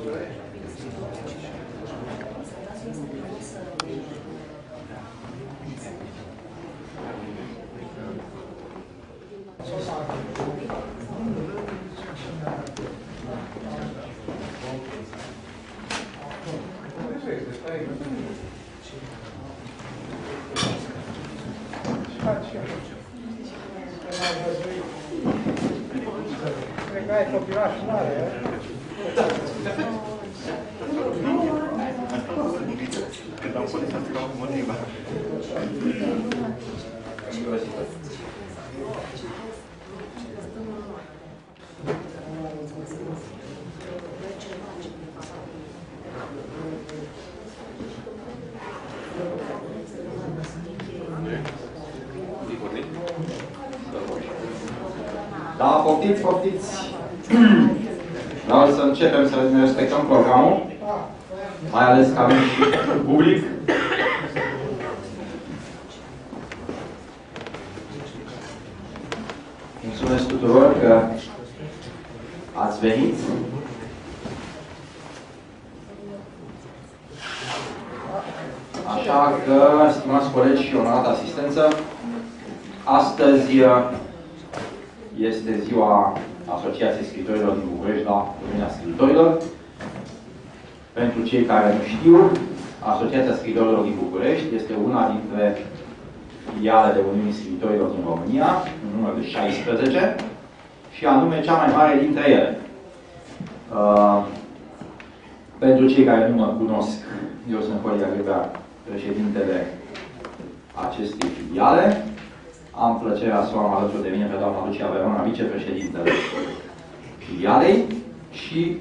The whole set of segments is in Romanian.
Cred că ai copilat și mare, Când am pus să fiu motiva. Da, poftiți, poftiți. Vreau să începem să ne respectăm programul, mai ales că avem și public. Mulțumesc tuturor că ați venit. Așa că, stimați colegi și onorată asistență, astăzi este ziua Asociației Scriitorilor din București la Uniunea Scriitorilor. Pentru cei care nu știu, Asociația Scriitorilor din București este una dintre filialele Uniunii Scriitorilor din România, în număr de 16, și anume cea mai mare dintre ele. Pentru cei care nu mă cunosc, eu sunt Horia Grebear, președintele acestei filiale. Am plăcerea să o am alături de mine pe doamna Lucia Verona, vicepreședintele filialei, și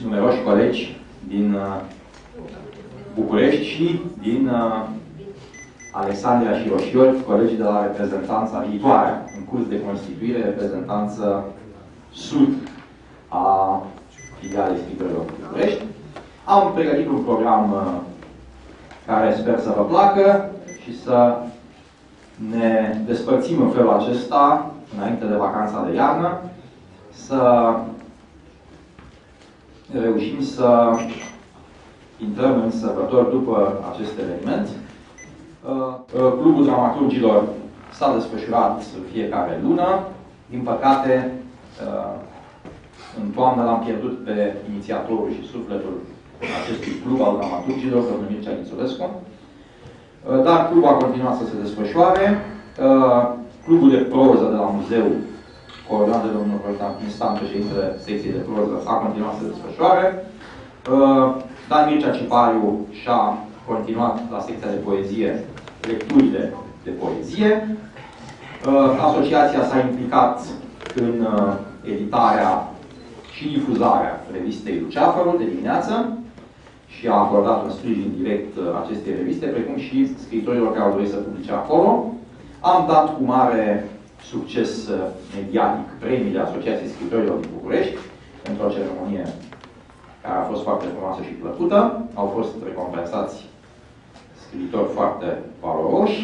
numeroși colegi din București și din Alexandria și Roșiori, colegii de la reprezentanța viitoare, în curs de constituire, reprezentanță sud a filialei Scriitorilor din București. Am pregătit un program care sper să vă placă și să ne despărțim în felul acesta, înainte de vacanța de iarnă, să reușim să intrăm în sărbători după acest eveniment. Clubul Dramaturgilor s-a desfășurat în fiecare lună. Din păcate, în toamnă l-am pierdut pe inițiatorul și sufletul acestui club al dramaturgilor, domnul Mircea Ghițulescu. Dar clubul a continuat să se desfășoare. Clubul de proză de la muzeu, coordonat de domnul Instant, președintele secției de proză, a continuat să se desfășoare. Dan Mircea Cipariu și-a continuat la secția de poezie lecturile de poezie. Asociația s-a implicat în editarea și difuzarea revistei Luceafărul de dimineață și a acordat un sprijin direct acestei reviste, precum și scriitorilor care au dorit să publice acolo. Am dat cu mare succes mediatic premiile Asociației Scriitorilor din București într-o ceremonie care a fost foarte frumoasă și plăcută. Au fost recompensați scriitori foarte valoroși.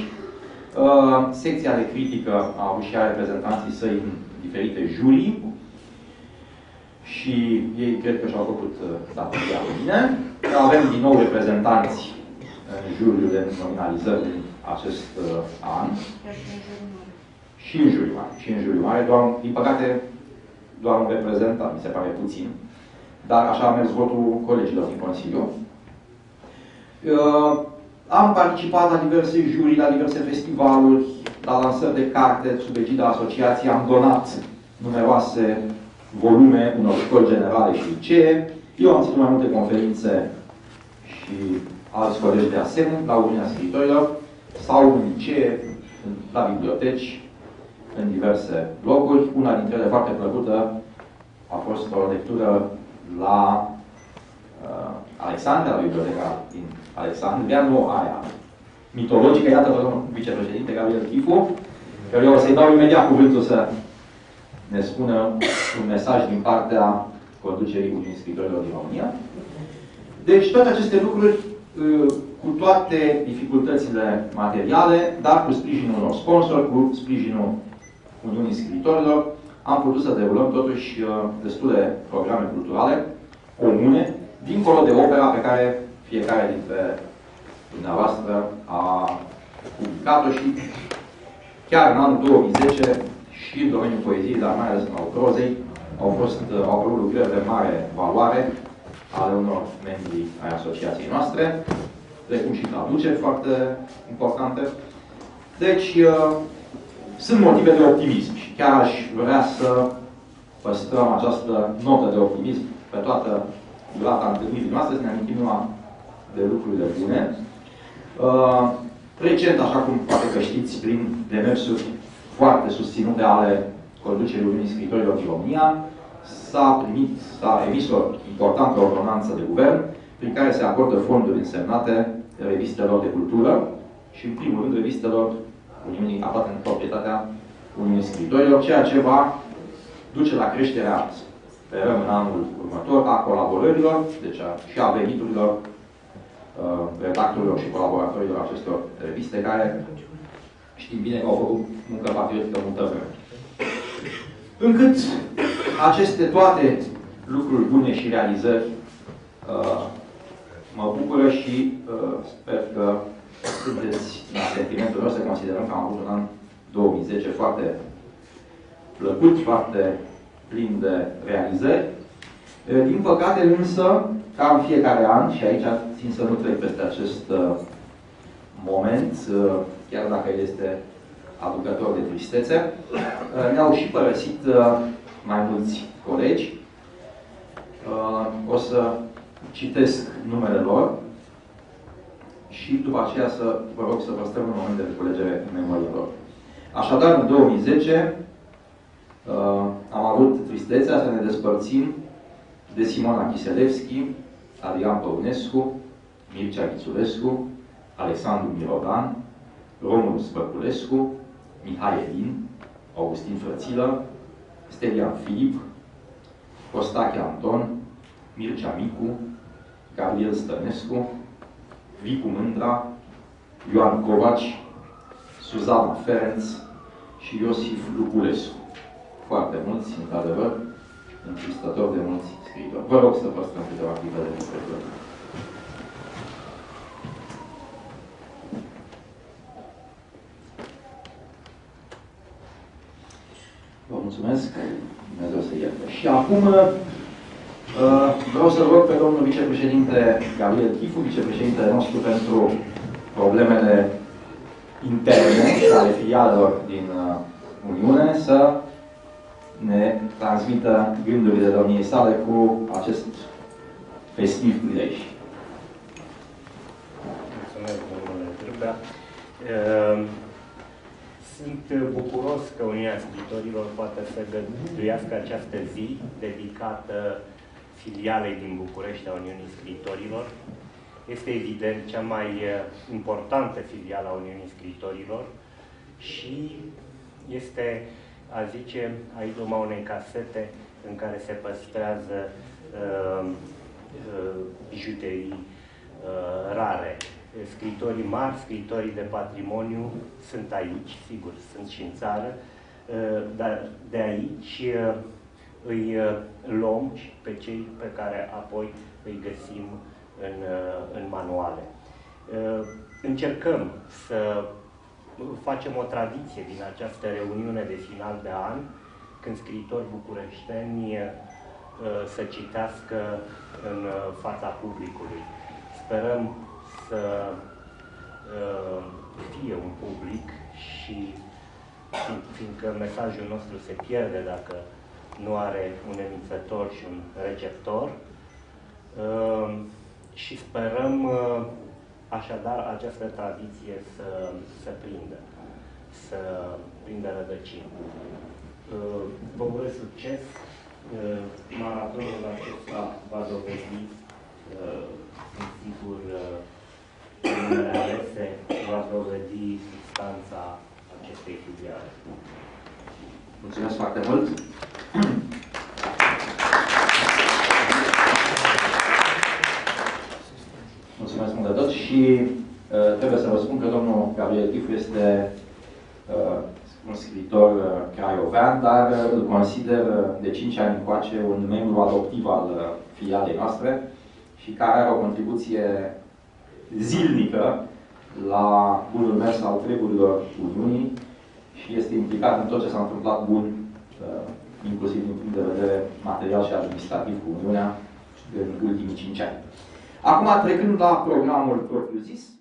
Secția de critică a avut și ea reprezentanții săi în diferite jurii și ei cred că și-au făcut datoria bine. Avem din nou reprezentanți în juriul de nominalizări din acest an. Și în juriul mare. Și în juriul mare. Din păcate, doar un reprezentant, mi se pare puțin. Dar așa a mers votul colegilor din Consiliu. Am participat la diverse jurii, la diverse festivaluri, la lansări de carte sub egida asociației. Am donat numeroase volume unor școli generale și licee. Eu am ținut mai multe conferințe și alți colegi de asemenea la Uniunea Scriitorilor sau în licee, la biblioteci, în diverse locuri. Una dintre ele foarte plăcută a fost o lectură la Alexandria, la biblioteca din Alexandria, nu aia mitologică. Iată, domnul vicepreședinte Gabriel Chifu, că eu o să-i dau imediat cuvântul să ne spună un mesaj din partea conducerii Uniunii Scriitorilor din România. Deci, toate aceste lucruri, cu toate dificultățile materiale, dar cu sprijinul unor sponsori, cu sprijinul Uniunii Scriitorilor, am putut să derulăm totuși destule programe culturale comune, dincolo de opera pe care fiecare dintre dumneavoastră a publicat-o și chiar în anul 2010 și în domeniul poeziei, dar mai ales în al prozei, au apărut lucrări de mare valoare ale unor membri ai asociației noastre, precum și traduceri foarte importante. Deci, sunt motive de optimism și chiar aș vrea să păstrăm această notă de optimism pe toată durata întâlnirii noastre, să ne amintim numai de lucrurile bune. Recent, așa cum poate că știți, prin demersuri foarte susținute ale conducerii Uniunii Scriitorilor din România, s-a emis o importantă ordonanță de guvern prin care se acordă fonduri însemnate revistelor de cultură și, în primul rând, revistelor Uniunii, aflate în proprietatea Uniunii Scriitorilor, ceea ce va duce la creșterea, sperăm, în anul următor, a colaborărilor, deci și a veniturilor redactorilor și colaboratorilor acestor reviste, care știm bine că au făcut muncă patriotică multă vreme. Încât aceste toate lucruri bune și realizări mă bucură și sper că sunteți la sentimentul lor, să considerăm că am avut un an 2010 foarte plăcut, foarte plin de realizări. Din păcate însă, ca în fiecare an, și aici țin să nu trec peste acest moment, chiar dacă el este aducător de tristețe, ne-au și părăsit mai mulți colegi. O să citesc numele lor și după aceea să vă rog să păstrăm un moment de reculegere în memoria lor. Așadar, în 2010 am avut tristețea să ne despărțim de Simona Chiselevski, Adrian Păunescu, Mircea Ghițulescu, Alexandru Mirodan, Romulus Spărculescu, Mihai Elin, Augustin Frățilă, Stelian Filip, Costache Anton, Mircea Micu, Gabriel Stănescu, Vicu Mândra, Ioan Covaci, Suzana Ferenț și Iosif Luculescu. Foarte mulți, într-adevăr, întristători de mulți scriitori. Vă rog să păstrăm câteva clipe de reflectori. Vă mulțumesc. Dumnezeu să ierte. Și acum vreau să rog pe domnul vicepreședinte Gabriel Chifu, vicepreședintele nostru pentru problemele interne ale filialelor din Uniune, să ne transmită gândurile domniei sale cu acest festiv prilej. Mulțumesc, domnule Trâmbea. Sunt bucuros că Uniunea Scriitorilor poate să găduiască această zi dedicată filialei din București a Uniunii Scriitorilor. Este evident cea mai importantă filială a Uniunii Scriitorilor și este, a zice, aici urma unei casete în care se păstrează bijuterii rare. Scriitorii mari, scriitorii de patrimoniu sunt aici, sigur, sunt și în țară, dar de aici îi luăm pe cei pe care apoi îi găsim în manuale. Încercăm să facem o tradiție din această reuniune de final de an, când scriitori bucureșteni să citească în fața publicului. Sperăm să fie un public și fiindcă mesajul nostru se pierde dacă nu are un emițător și un receptor, și sperăm așadar această tradiție să prindă rădăcini. Vă urez succes. Maratonul acesta va dovedi, sunt sigur, numele alese, va dovedi substanța acestei filiale. Mulțumesc foarte mult! Mulțumesc mult de tot și trebuie să vă spun că domnul Gabriel Chifu este un scriitor craiovean, dar îl consider de 5 ani încoace un membru adoptiv al filialei noastre și care are o contribuție zilnică la bunul mers al treburilor Uniunii și este implicat în tot ce s-a întâmplat bun, inclusiv din punct de vedere material și administrativ cu Uniunea în ultimii 5 ani. Acum, trecând la programul propriu-zis,